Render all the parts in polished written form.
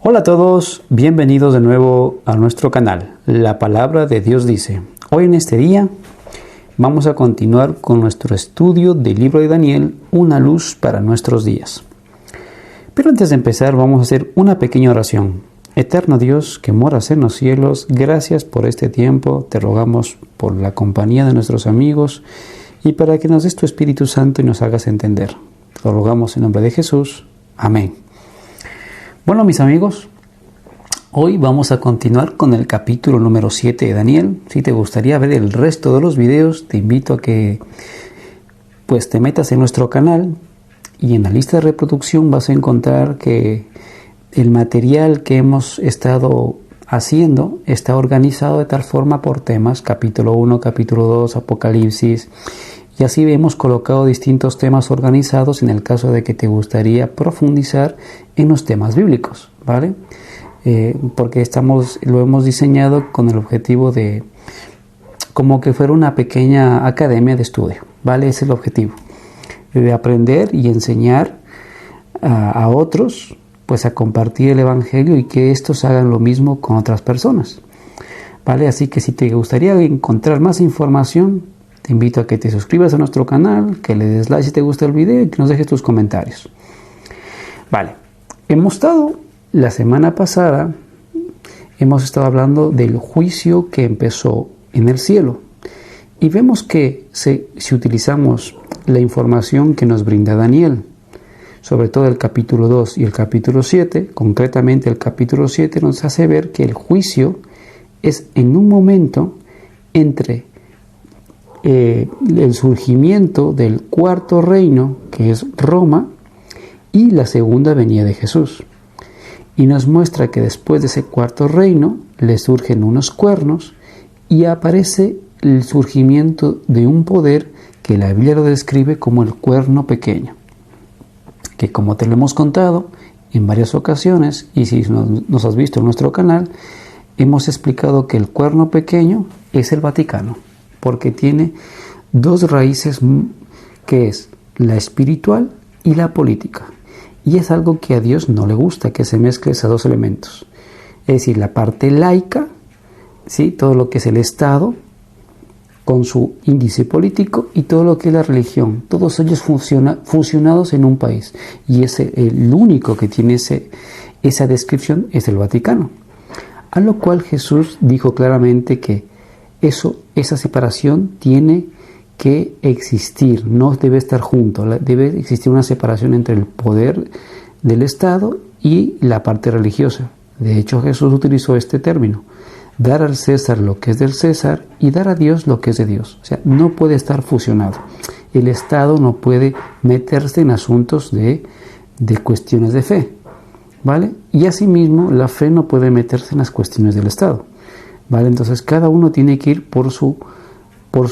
Hola a todos, bienvenidos de nuevo a nuestro canal. La palabra de Dios dice, hoy en este día vamos a continuar con nuestro estudio del libro de Daniel, una luz para nuestros días. Pero antes de empezar vamos a hacer una pequeña oración. Eterno Dios que moras en los cielos, gracias por este tiempo, te rogamos por la compañía de nuestros amigos y para que nos des tu Espíritu Santo y nos hagas entender. Te lo rogamos en nombre de Jesús. Amén. Bueno, mis amigos, hoy vamos a continuar con el capítulo número 7 de Daniel. Si te gustaría ver el resto de los videos, te invito a que te metas en nuestro canal y en la lista de reproducción vas a encontrar que el material que hemos estado haciendo está organizado de tal forma por temas, capítulo 1, capítulo 2, Apocalipsis, y así hemos colocado distintos temas organizados en el caso de que te gustaría profundizar en los temas bíblicos, ¿vale? Porque lo hemos diseñado con el objetivo de como que fuera una pequeña academia de estudio, ¿vale? Ese es el objetivo, de aprender y enseñar a otros, pues a compartir el Evangelio y que estos hagan lo mismo con otras personas, ¿vale? Así que si te gustaría encontrar más información, te invito a que te suscribas a nuestro canal, que le des like si te gusta el video y que nos dejes tus comentarios. Vale, la semana pasada hemos estado hablando del juicio que empezó en el cielo. Y vemos que si utilizamos la información que nos brinda Daniel, sobre todo el capítulo 2 y el capítulo 7, concretamente el capítulo 7 nos hace ver que el juicio es en un momento entre el surgimiento del cuarto reino, que es Roma, y la segunda venida de Jesús. Y nos muestra que después de ese cuarto reino le surgen unos cuernos y aparece el surgimiento de un poder que la Biblia lo describe como el cuerno pequeño, que como te lo hemos contado en varias ocasiones, y si nos has visto en nuestro canal, hemos explicado que el cuerno pequeño es el Vaticano, porque tiene dos raíces, que es la espiritual y la política. Y es algo que a Dios no le gusta, que se mezclen esos dos elementos. Es decir, la parte laica, ¿sí? Todo lo que es el Estado, con su índice político, y todo lo que es la religión. Todos ellos fusionados en un país. Y el único que tiene esa descripción es el Vaticano. A lo cual Jesús dijo claramente que esa separación tiene que existir, no debe estar junto, debe existir una separación entre el poder del Estado y la parte religiosa. De hecho, Jesús utilizó este término, dar al César lo que es del César y dar a Dios lo que es de Dios. O sea, no puede estar fusionado. El Estado no puede meterse en asuntos de cuestiones de fe, ¿vale? Y asimismo, la fe no puede meterse en las cuestiones del Estado, ¿vale? Entonces, cada uno tiene que ir por su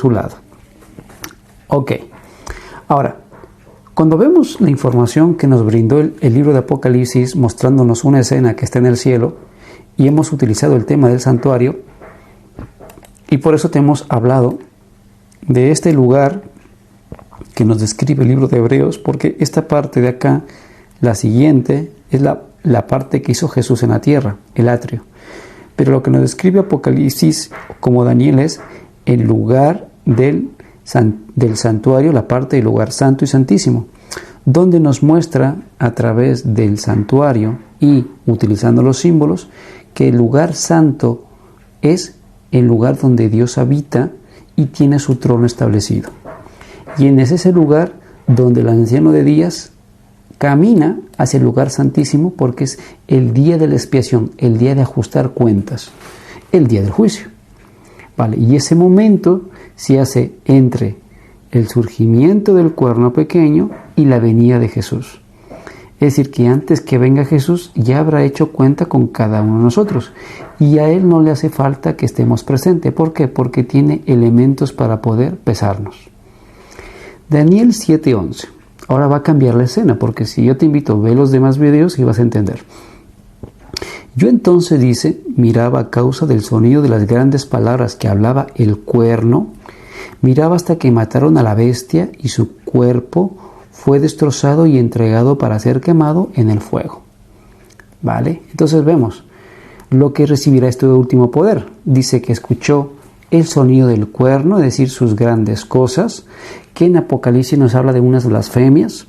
lado. Ok, ahora, cuando vemos la información que nos brindó el libro de Apocalipsis mostrándonos una escena que está en el cielo, y hemos utilizado el tema del santuario, y por eso te hemos hablado de este lugar que nos describe el libro de Hebreos, porque esta parte de acá, la siguiente, es la parte que hizo Jesús en la tierra, el atrio. Pero lo que nos describe Apocalipsis como Daniel es el lugar del santuario, la parte del lugar santo y santísimo, donde nos muestra a través del santuario y utilizando los símbolos que el lugar santo es el lugar donde Dios habita y tiene su trono establecido. Y es ese lugar donde el anciano de días camina hacia el lugar santísimo, porque es el día de la expiación, el día de ajustar cuentas, el día del juicio, ¿vale? Y ese momento se hace entre el surgimiento del cuerno pequeño y la venida de Jesús. Es decir, que antes que venga Jesús ya habrá hecho cuenta con cada uno de nosotros, y a Él no le hace falta que estemos presentes. ¿Por qué? Porque tiene elementos para poder pesarnos. Daniel 7:11. Ahora va a cambiar la escena, porque si yo te invito a ver los demás videos y vas a entender. Yo entonces, dice, miraba a causa del sonido de las grandes palabras que hablaba el cuerno, miraba hasta que mataron a la bestia y su cuerpo fue destrozado y entregado para ser quemado en el fuego. ¿vale? Entonces vemos lo que recibirá este último poder. Dice que escuchó el sonido del cuerno, es decir, sus grandes cosas, que en Apocalipsis nos habla de unas blasfemias,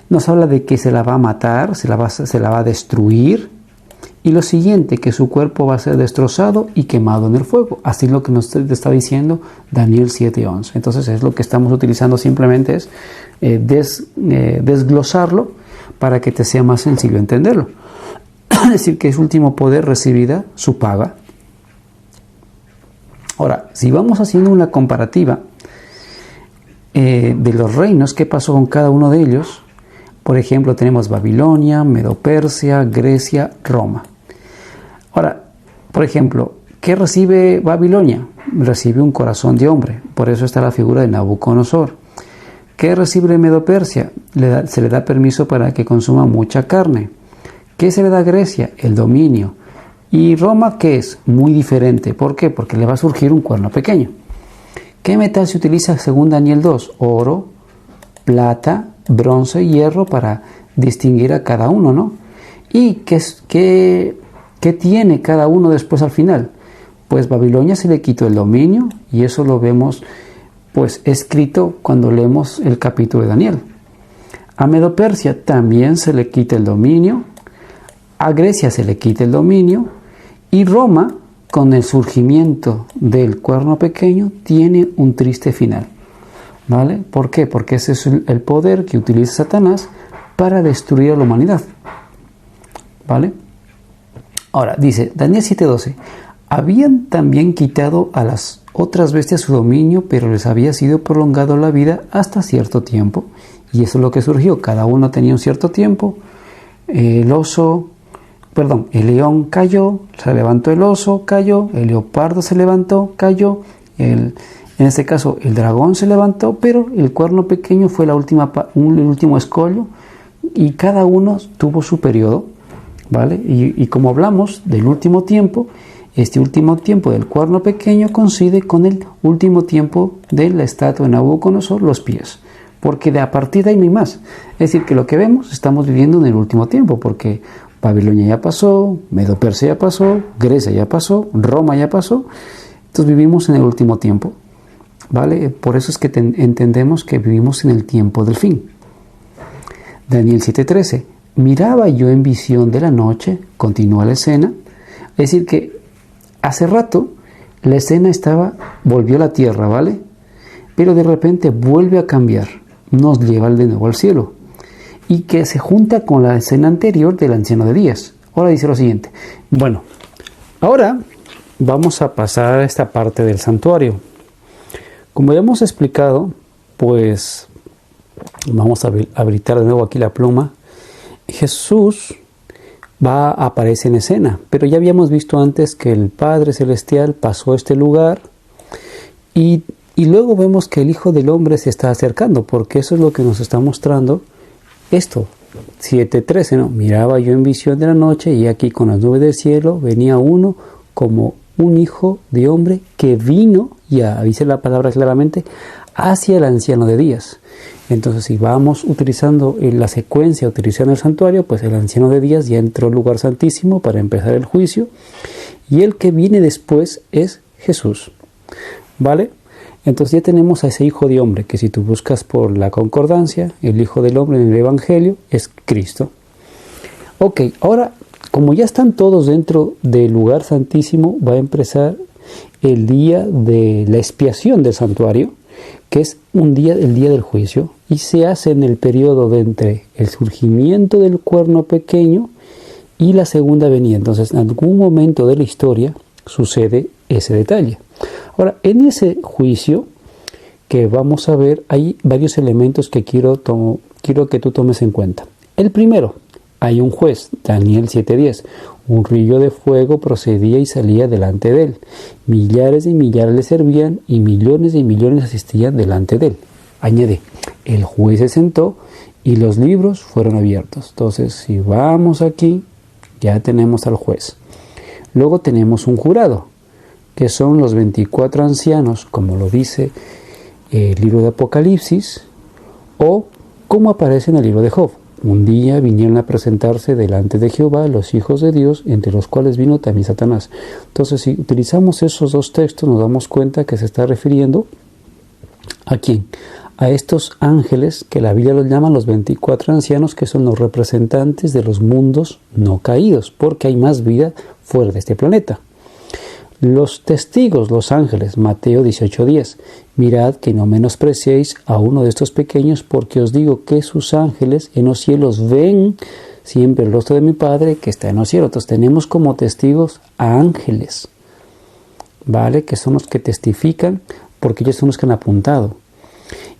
nos habla de que se la va a matar, se la va a destruir, y lo siguiente, que su cuerpo va a ser destrozado y quemado en el fuego. Así es lo que nos está diciendo Daniel 7:11. Entonces es lo que estamos utilizando, simplemente es desglosarlo para que te sea más sencillo entenderlo. Es decir, que ese último poder recibirá su paga. Ahora, si vamos haciendo una comparativa de los reinos, ¿qué pasó con cada uno de ellos? Por ejemplo, tenemos Babilonia, Medo-Persia, Grecia, Roma. Ahora, por ejemplo, ¿qué recibe Babilonia? Recibe un corazón de hombre, por eso está la figura de Nabucodonosor. ¿Qué recibe Medo-Persia? Se le da permiso para que consuma mucha carne. ¿Qué se le da a Grecia? El dominio. ¿Y Roma qué es? Muy diferente. ¿Por qué? Porque le va a surgir un cuerno pequeño. ¿Qué metal se utiliza según Daniel 2? Oro, plata, bronce y hierro para distinguir a cada uno, ¿no? ¿Y qué tiene cada uno después al final? Pues Babilonia se le quitó el dominio, y eso lo vemos pues escrito cuando leemos el capítulo de Daniel. A Medo-Persia también se le quita el dominio, a Grecia se le quita el dominio, y Roma, con el surgimiento del cuerno pequeño, tiene un triste final. ¿Vale? ¿Por qué? Porque ese es el poder que utiliza Satanás para destruir a la humanidad. ¿Vale? Ahora, dice Daniel 7:12, habían también quitado a las otras bestias su dominio, pero les había sido prolongado la vida hasta cierto tiempo. Y eso es lo que surgió. Cada uno tenía un cierto tiempo. El león cayó, se levantó el oso, cayó, el leopardo se levantó, cayó, en este caso el dragón se levantó, pero el cuerno pequeño fue el último escollo, y cada uno tuvo su periodo, ¿vale? Y como hablamos del último tiempo, este último tiempo del cuerno pequeño coincide con el último tiempo de la estatua de Nabucodonosor, los pies, porque a partir de ahí no hay más. Es decir, que lo que vemos estamos viviendo en el último tiempo, porque Babilonia ya pasó, Medo-Persia ya pasó, Grecia ya pasó, Roma ya pasó. Entonces vivimos en el último tiempo, ¿vale? Por eso es que entendemos que vivimos en el tiempo del fin. Daniel 7:13. Miraba yo en visión de la noche, continúa la escena. Es decir, que hace rato la escena volvió a la tierra, ¿vale? Pero de repente vuelve a cambiar, nos lleva de nuevo al cielo, y que se junta con la escena anterior del anciano de días. Ahora dice lo siguiente. Bueno, ahora vamos a pasar a esta parte del santuario. Como ya hemos explicado, pues vamos a habilitar de nuevo aquí la pluma. Jesús aparece en escena, pero ya habíamos visto antes que el Padre Celestial pasó a este lugar, y luego vemos que el Hijo del Hombre se está acercando, porque eso es lo que nos está mostrando esto. 7:13, ¿no? Miraba yo en visión de la noche, y aquí con las nubes del cielo venía uno como un hijo de hombre que vino, ya dice la palabra claramente, hacia el anciano de días. Entonces, si vamos utilizando la secuencia, utilizando el santuario, pues el anciano de días ya entró al lugar santísimo para empezar el juicio, y el que viene después es Jesús, ¿vale? Entonces ya tenemos a ese hijo de hombre, que si tú buscas por la concordancia, el hijo del hombre en el Evangelio es Cristo. Ok, ahora, como ya están todos dentro del lugar santísimo, va a empezar el día de la expiación del santuario, que es el día del juicio, y se hace en el periodo de entre el surgimiento del cuerno pequeño y la segunda venida. Entonces, en algún momento de la historia sucede ese detalle. Ahora, en ese juicio que vamos a ver, hay varios elementos que quiero que tú tomes en cuenta. El primero, hay un juez, Daniel 7:10. Un río de fuego procedía y salía delante de él. Millares y millares le servían, y millones asistían delante de él. Añade, el juez se sentó y los libros fueron abiertos. Entonces, si vamos aquí, ya tenemos al juez. Luego tenemos un jurado, que son los 24 ancianos, como lo dice el libro de Apocalipsis, o como aparece en el libro de Job. Un día vinieron a presentarse delante de Jehová los hijos de Dios, entre los cuales vino también Satanás. Entonces, si utilizamos esos dos textos, nos damos cuenta que se está refiriendo ¿a quién? A estos ángeles que la Biblia los llama los 24 ancianos, que son los representantes de los mundos no caídos, porque hay más vida fuera de este planeta. Los testigos, los ángeles, Mateo 18:10. Mirad que no menospreciéis a uno de estos pequeños, porque os digo que sus ángeles en los cielos ven siempre el rostro de mi Padre que está en los cielos. Entonces tenemos como testigos a ángeles, ¿vale? Que son los que testifican, porque ellos son los que han apuntado.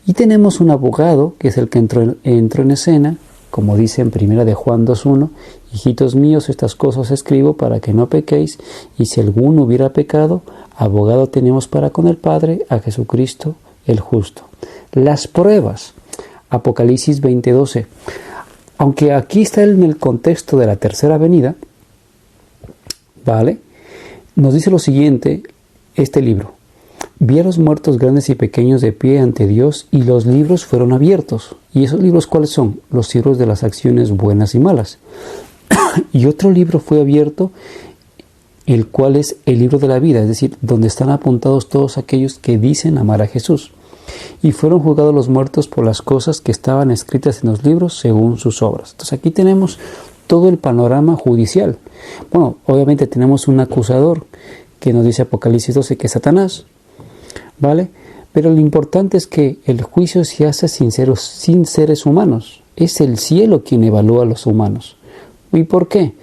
Y tenemos un abogado, que es el que entró en escena, como dice en 1 de Juan 2:1, hijitos míos, estas cosas escribo para que no pequéis, y si alguno hubiera pecado, abogado tenemos para con el Padre, a Jesucristo el justo. Las pruebas, Apocalipsis 20:12. Aunque aquí está en el contexto de la tercera venida, ¿vale? Nos dice lo siguiente, este libro. Vi a los muertos grandes y pequeños de pie ante Dios, y los libros fueron abiertos. ¿Y esos libros cuáles son? Los libros de las acciones buenas y malas. Y otro libro fue abierto, el cual es el libro de la vida, es decir, donde están apuntados todos aquellos que dicen amar a Jesús. Y fueron juzgados los muertos por las cosas que estaban escritas en los libros según sus obras. Entonces aquí tenemos todo el panorama judicial. Bueno, obviamente tenemos un acusador que nos dice Apocalipsis 12 que es Satanás, ¿vale? Pero lo importante es que el juicio se hace sin seres humanos. Es el cielo quien evalúa a los humanos. ¿Y por qué?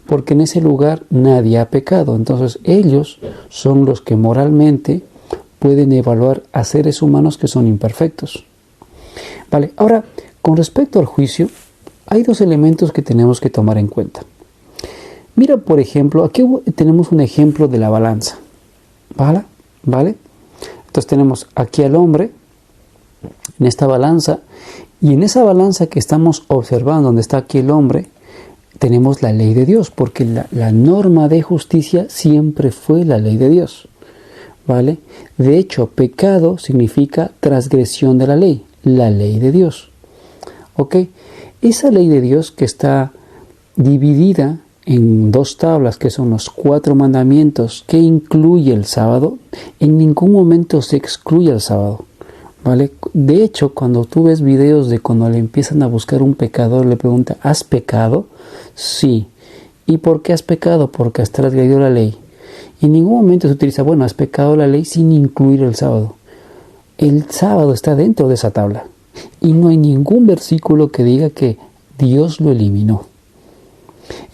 Porque en ese lugar nadie ha pecado. Entonces ellos son los que moralmente pueden evaluar a seres humanos que son imperfectos. Vale, ahora, con respecto al juicio, hay dos elementos que tenemos que tomar en cuenta. Mira, por ejemplo, aquí tenemos un ejemplo de la balanza. ¿Vale? Entonces tenemos aquí al hombre en esta balanza, y en esa balanza que estamos observando, donde está aquí el hombre, tenemos la ley de Dios, porque la norma de justicia siempre fue la ley de Dios, ¿vale? De hecho, pecado significa transgresión de la ley de Dios, ¿ok? Esa ley de Dios que está dividida en dos tablas, que son los 4 mandamientos, que incluye el sábado, en ningún momento se excluye el sábado, ¿vale? De hecho, cuando tú ves videos de cuando le empiezan a buscar un pecador, le pregunta, ¿has pecado? Sí. ¿Y por qué has pecado? Porque has transgredido la ley. En ningún momento se utiliza, bueno, has pecado la ley sin incluir el sábado. El sábado está dentro de esa tabla. Y no hay ningún versículo que diga que Dios lo eliminó.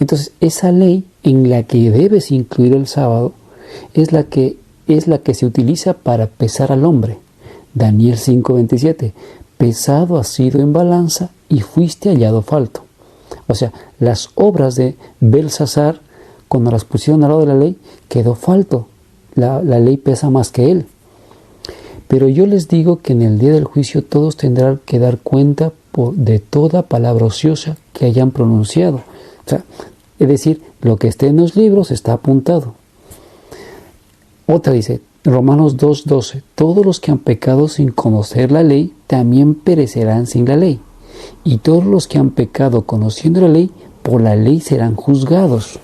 Entonces, esa ley en la que debes incluir el sábado es la que se utiliza para pesar al hombre. Daniel 5:27. Pesado has sido en balanza y fuiste hallado falto. O sea, las obras de Belsasar, cuando las pusieron al lado de la ley, quedó falto. La ley pesa más que él. Pero yo les digo que en el día del juicio todos tendrán que dar cuenta de toda palabra ociosa que hayan pronunciado. O sea, es decir, lo que esté en los libros está apuntado. Otra dice, Romanos 2:12, todos los que han pecado sin conocer la ley también perecerán sin la ley. Y todos los que han pecado conociendo la ley, por la ley serán juzgados.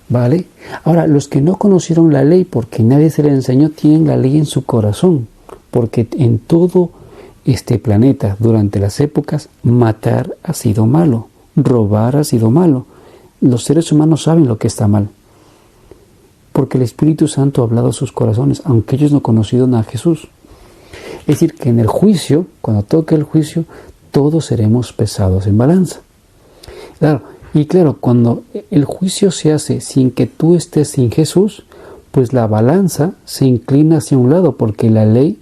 ¿Vale? Ahora, los que no conocieron la ley porque nadie se les enseñó, tienen la ley en su corazón. Porque en todo este planeta, durante las épocas, matar ha sido malo, robar ha sido malo. Los seres humanos saben lo que está mal. Porque el Espíritu Santo ha hablado a sus corazones, aunque ellos no conocieron a Jesús. Es decir, que en el juicio, cuando toque el juicio, todos seremos pesados en balanza. Claro, cuando el juicio se hace sin que tú estés sin Jesús, pues la balanza se inclina hacia un lado, porque la ley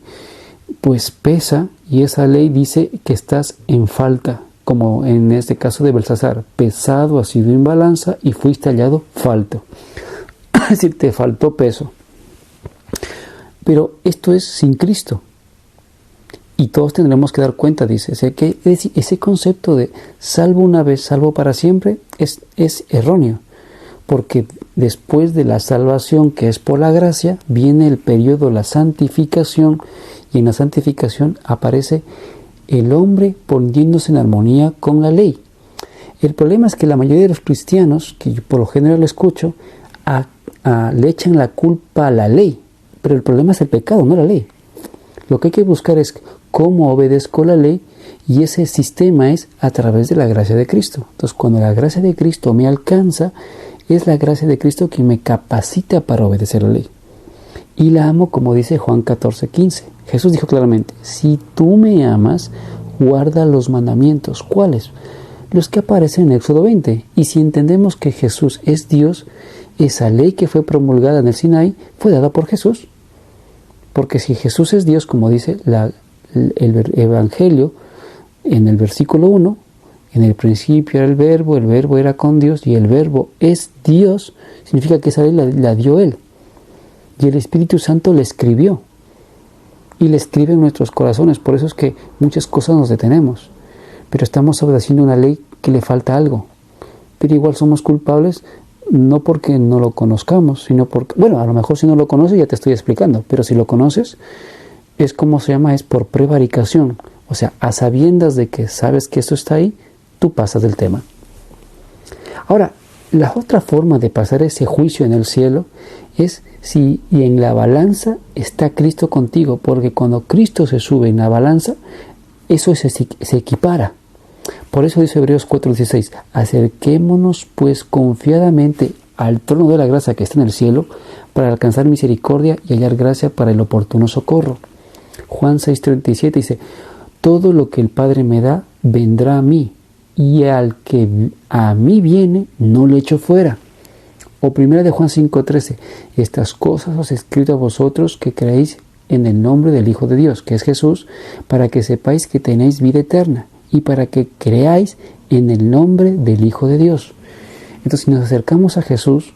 pues pesa, y esa ley dice que estás en falta, como en este caso de Belsasar, pesado has sido en balanza y fuiste hallado falto. Es decir, te faltó peso. Pero esto es sin Cristo. Y todos tendremos que dar cuenta, dice. Ese concepto de salvo una vez, salvo para siempre, es erróneo. Porque después de la salvación, que es por la gracia, viene el periodo de la santificación. Y en la santificación aparece el hombre poniéndose en armonía con la ley. El problema es que la mayoría de los cristianos, que yo por lo general escucho, le echan la culpa a la ley, pero el problema es el pecado, no la ley. Lo que hay que buscar es cómo obedezco la ley, y ese sistema es a través de la gracia de Cristo. Entonces, cuando la gracia de Cristo me alcanza, es la gracia de Cristo que me capacita para obedecer la ley. Y la amo, como dice Juan 14:15. Jesús dijo claramente: si tú me amas, guarda los mandamientos. ¿Cuáles? Los que aparecen en Éxodo 20. Y si entendemos que Jesús es Dios, esa ley que fue promulgada en el Sinaí fue dada por Jesús. Porque si Jesús es Dios, como dice el Evangelio en el versículo 1, en el principio era el verbo era con Dios y el verbo es Dios, significa que esa ley la dio Él. Y el Espíritu Santo la escribió. Y la escribe en nuestros corazones. Por eso es que muchas cosas nos detenemos. Pero estamos obedeciendo una ley que le falta algo. Pero igual somos culpables, no porque no lo conozcamos, sino porque, bueno, a lo mejor si no lo conoces ya te estoy explicando, pero si lo conoces, es como se llama, es por prevaricación. O sea, a sabiendas de que sabes que esto está ahí, tú pasas del tema. Ahora, la otra forma de pasar ese juicio en el cielo es si y en la balanza está Cristo contigo, porque cuando Cristo se sube en la balanza, eso se equipara. Por eso dice Hebreos 4:16, acerquémonos pues confiadamente al trono de la gracia que está en el cielo, para alcanzar misericordia y hallar gracia para el oportuno socorro. Juan 6:37 dice, todo lo que el Padre me da, vendrá a mí, y al que a mí viene, no le echo fuera. O primera de Juan 5:13, estas cosas os he escrito a vosotros que creéis en el nombre del Hijo de Dios, que es Jesús, para que sepáis que tenéis vida eterna, y para que creáis en el nombre del Hijo de Dios. Entonces, si nos acercamos a Jesús,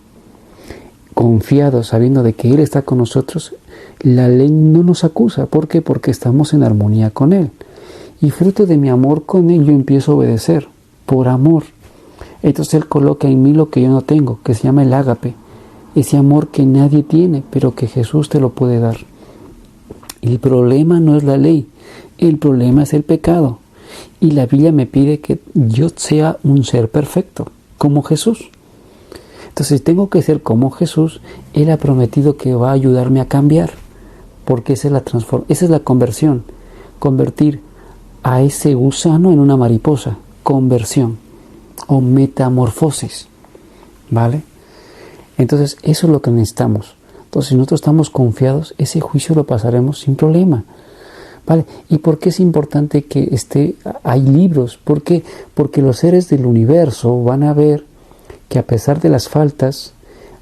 confiados, sabiendo de que Él está con nosotros, la ley no nos acusa. ¿Por qué? Porque estamos en armonía con Él. Y fruto de mi amor con Él, yo empiezo a obedecer, por amor. Entonces Él coloca en mí lo que yo no tengo, que se llama el ágape, ese amor que nadie tiene, pero que Jesús te lo puede dar. El problema no es la ley, el problema es el pecado. Y la Biblia me pide que yo sea un ser perfecto, como Jesús. Entonces, si tengo que ser como Jesús, Él ha prometido que va a ayudarme a cambiar, porque esa es la conversión, convertir a ese gusano en una mariposa, conversión o metamorfosis, ¿vale? Entonces, eso es lo que necesitamos. Entonces, si nosotros estamos confiados, ese juicio lo pasaremos sin problema, ¿vale? ¿Y por qué es importante que hay libros? ¿Por qué? Porque los seres del universo van a ver que a pesar de las faltas,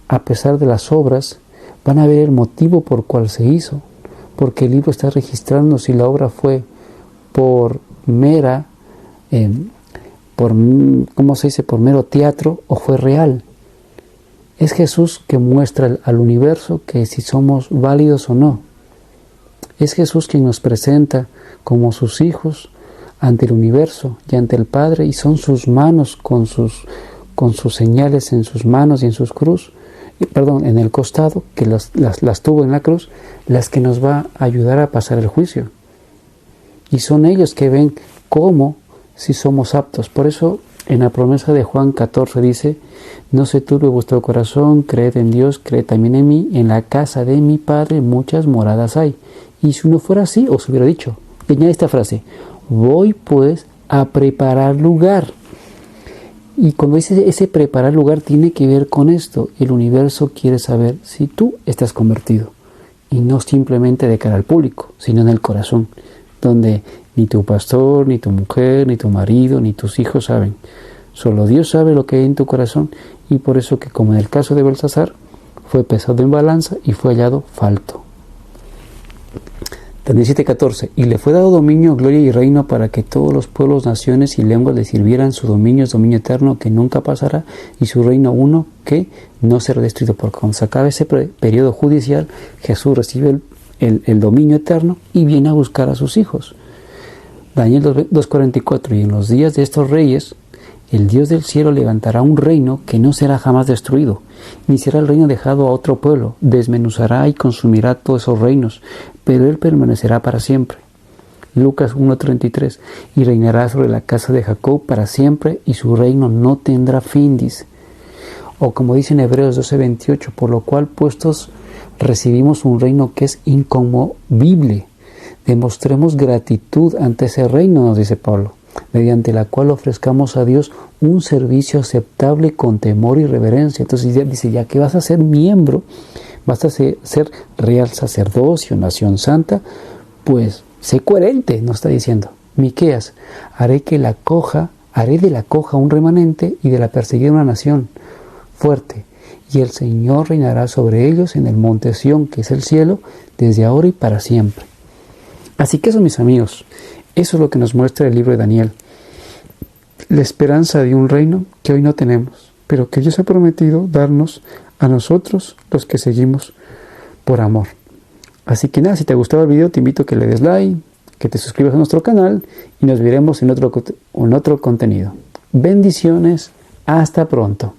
a pesar de las obras, van a ver el motivo por cual se hizo, porque el libro está registrando si la obra fue por mero teatro o fue real. Es Jesús que muestra al universo que si somos válidos o no. Es Jesús quien nos presenta como sus hijos ante el universo y ante el Padre, y son sus manos con sus señales en sus manos y en sus en el costado, que las tuvo en la cruz, las que nos va a ayudar a pasar el juicio. Y son ellos que ven cómo si somos aptos. Por eso en la promesa de Juan 14 dice, no se turbe vuestro corazón, creed en Dios, creed también en mí, en la casa de mi Padre muchas moradas hay. Y si no fuera así, os hubiera dicho, añade esta frase, voy pues a preparar lugar. Y cuando dice ese preparar lugar tiene que ver con esto. El universo quiere saber si tú estás convertido. Y no simplemente de cara al público, sino en el corazón. Donde ni tu pastor, ni tu mujer, ni tu marido, ni tus hijos saben. Solo Dios sabe lo que hay en tu corazón. Y por eso que, como en el caso de Belsasar, fue pesado en balanza y fue hallado falto. 17:14. Y le fue dado dominio, gloria y reino para que todos los pueblos, naciones y lenguas le sirvieran. Su dominio es dominio eterno que nunca pasará, y su reino uno que no será destruido. Porque cuando se acabe ese periodo judicial, Jesús recibe el dominio eterno y viene a buscar a sus hijos. Daniel 2:44. Y en los días de estos reyes, el Dios del cielo levantará un reino que no será jamás destruido, ni será el reino dejado a otro pueblo. Desmenuzará y consumirá todos esos reinos, pero Él permanecerá para siempre. Lucas 1:33, y reinará sobre la casa de Jacob para siempre, y su reino no tendrá fin, dice. O como dice en Hebreos 12:28, por lo cual puestos recibimos un reino que es inconmovible. Demostremos gratitud ante ese reino, nos dice Pablo, mediante la cual ofrezcamos a Dios un servicio aceptable con temor y reverencia. Entonces dice, ya que vas a ser miembro, vas a ser real sacerdocio, nación santa, pues sé coherente, nos está diciendo. Miqueas, haré de la coja un remanente y de la perseguida una nación fuerte, y el Señor reinará sobre ellos en el monte Sión, que es el cielo, desde ahora y para siempre. Así que eso, mis amigos, eso es lo que nos muestra el libro de Daniel. La esperanza de un reino que hoy no tenemos, pero que Dios ha prometido darnos a nosotros, los que seguimos por amor. Así que nada, si te ha gustado el video, te invito a que le des like, que te suscribas a nuestro canal y nos veremos en otro contenido. Bendiciones, hasta pronto.